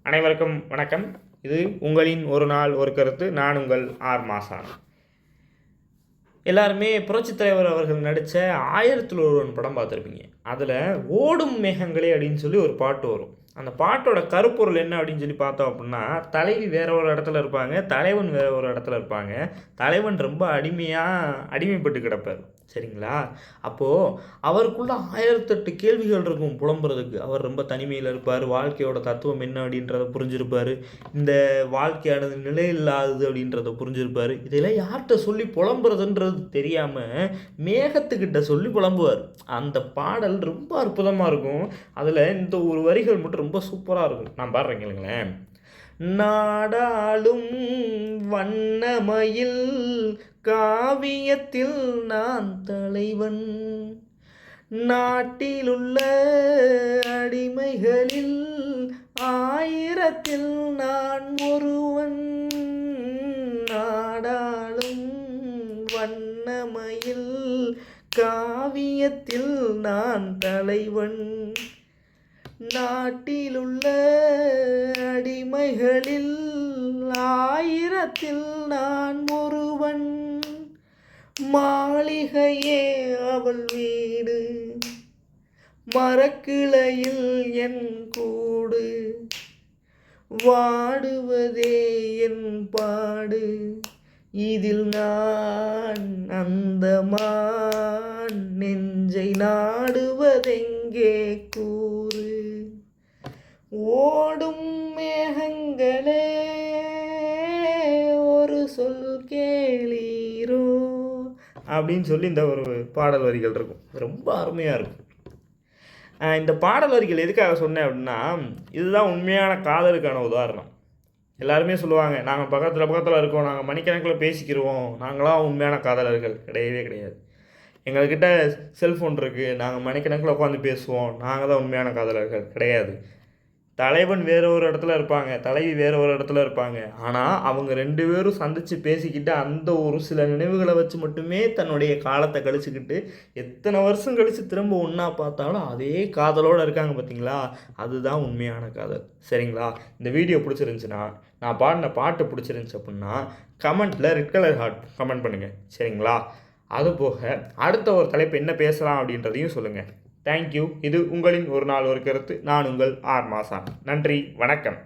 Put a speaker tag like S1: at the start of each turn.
S1: அனைவருக்கும் வணக்கம். இது உங்களின் ஒரு நாள் ஒரு கருத்து. நான் உங்கள் ஆர் மாசான். எல்லாருமே புரட்சித் தலைவர் அவர்கள் நடித்த 1001 படம் பார்த்துருப்பீங்க. அதில் ஓடும் மேகங்களே அப்படின்னு சொல்லி ஒரு பாட்டு வரும். அந்த பாட்டோட கருப்பொருள் என்ன அப்படின்னு சொல்லி பார்த்தோம் அப்படின்னா, தலைவி வேற ஒரு இடத்துல இருப்பாங்க, தலைவன் வேற ஒரு இடத்துல இருப்பாங்க. தலைவன் ரொம்ப அடிமைப்பட்டு கிடப்பார். சரிங்களா? அப்போது அவருக்குள்ள 1008 கேள்விகள் இருக்கும் புலம்புறதுக்கு. அவர் ரொம்ப தனிமையில் இருப்பார். வாழ்க்கையோட தத்துவம் என்ன அப்படின்றத புரிஞ்சிருப்பார். இந்த வாழ்க்கையானது நிலையில்லாதது அப்படின்றத புரிஞ்சிருப்பார். இதெல்லாம் யார்கிட்ட சொல்லி புலம்புறதுன்றது தெரியாமல் மேகத்துக்கிட்ட சொல்லி புலம்புவார். அந்த பாடல் ரொம்ப அற்புதமாக இருக்கும். அதில் இந்த ஒரு வரிகள் மட்டும் ரொம்ப சூப்பராக இருக்கும். நான் பாடுறேன் கேளுங்களேன். நாடாளும் வண்ணமயில் காவியத்தில் நான் தலைவன், நாட்டிலுள்ள அடிமைகளில் 1000ல் நான் ஒருவன். நாடாளும் வண்ணமயில் காவியத்தில் நான் தலைவன், நாட்டிலுள்ள அடிமைகளில் 1000ல் நான் ஒருவன். மாளிகையே அவள் வீடு, மரக்கிளையில் என் கூடு, வாடுவதே என் பாடு, இதில் நான் அந்தமான் நெஞ்சை நாடுவதெங்கே கூறு. ஓடும் மேகங்களே ஒரு சொல் கேளீரோ அப்படின்னு சொல்லி இந்த ஒரு பாடல் வரிகள் இருக்கும். ரொம்ப அருமையாக இருக்கும். இந்த பாடல் வரிகள் எதுக்காக சொன்னேன் அப்படின்னா, இதுதான் உண்மையான காதலுக்கான உதாரணம். எல்லாருமே சொல்லுவாங்க, நாங்கள் பக்கத்தில் இருக்கோம், நாங்கள் மணிக்கணக்கில் பேசிக்கிடுவோம், நாங்களாம் உண்மையான காதலர்கள். கிடையவே கிடையாது. எங்கள்கிட்ட செல்ஃபோன் இருக்குது, நாங்கள் மணிக்கணக்கில் உட்காந்து பேசுவோம், நாங்கள் தான் உண்மையான காதலர்கள். கிடையாது. தலைவன் வேறு ஒரு இடத்துல இருப்பாங்க, தலைவி வேறு ஒரு இடத்துல இருப்பாங்க. ஆனால் அவங்க 2 பேரும் சந்தித்து பேசிக்கிட்டு அந்த ஒரு சில நினைவுகளை வச்சு மட்டுமே தன்னுடைய காலத்தை கழிச்சுக்கிட்டு எத்தனை வருஷம் கழித்து திரும்ப ஒன்றா பார்த்தாலும் அதே காதலோடு இருக்காங்க. பார்த்தீங்களா? அதுதான் உண்மையான காதல். சரிங்களா? இந்த வீடியோ பிடிச்சிருந்துச்சுன்னா, நான் பாடின பாட்டு பிடிச்சிருந்துச்சு அப்படின்னா கமெண்ட்டில் ரெட் கலர் ஹார்ட் கமெண்ட் பண்ணுங்கள். சரிங்களா? அதுபோக அடுத்த ஒரு தலைப்பு என்ன பேசலாம் அப்படின்றதையும் சொல்லுங்கள். தேங்க்யூ. இது உங்களின் ஒரு நாள் ஒரு கருத்து. நான் உங்கள் ஆர் மாசான். நன்றி, வணக்கம்.